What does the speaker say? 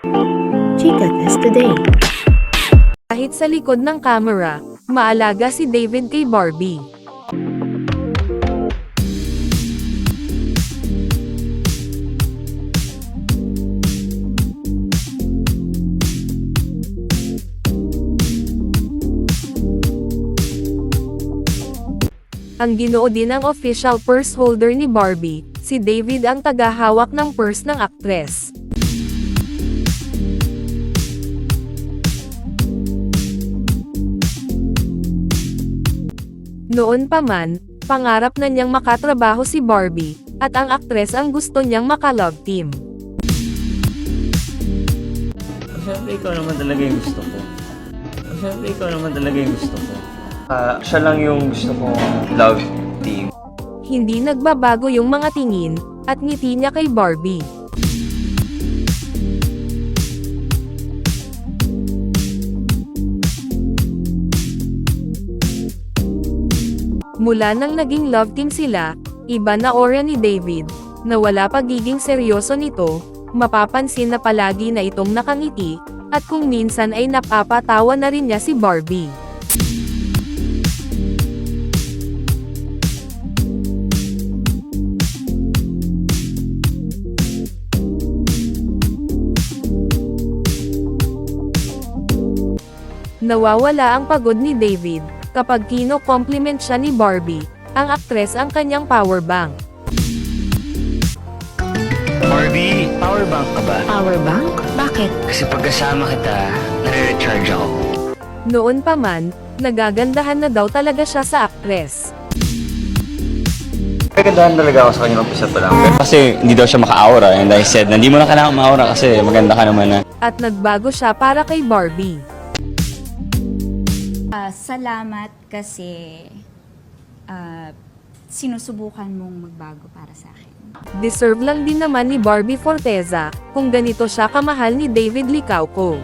Chika Test Today. Kahit sa likod ng camera, maalaga si David kay Barbie. Ang Ginoo din ang official purse holder ni Barbie, si David ang tagahawak ng purse ng aktres. Noon pa man, pangarap na niyang makatrabaho si Barbie, at ang aktres ang gusto niyang maka-love team. Siyempre, ikaw naman talaga yung gusto ko. Siyempre, ikaw naman talaga yung gusto ko. Siya lang yung gusto kong love team. Hindi nagbabago yung mga tingin, at ngiti niya kay Barbie. Mula nang naging love team sila, iba na aura ni David, na wala pagiging seryoso nito, mapapansin na palagi na itong nakangiti, at kung minsan ay napapatawa na rin niya si Barbie. Nawawala ang pagod ni David, kapag kino-compliment siya ni Barbie, ang aktres ang kanyang power bank. Barbie, powerbank ka ba? Powerbank? Bakit? Kasi pagkasama kita, nare-recharge ako. Noon pa man, nagagandahan na daw talaga siya sa aktres. Nagandahan talaga ako sa kanya ng umpisa pa lang. Kasi hindi daw siya maka-aura and I said, hindi mo na kailangan ma-aura kasi maganda ka naman na. At nagbago siya para kay Barbie. Salamat kasi sinusubukan mong magbago para sa akin. Deserve lang din naman ni Barbie Forteza, kung ganito siya kamahal ni David Licauco.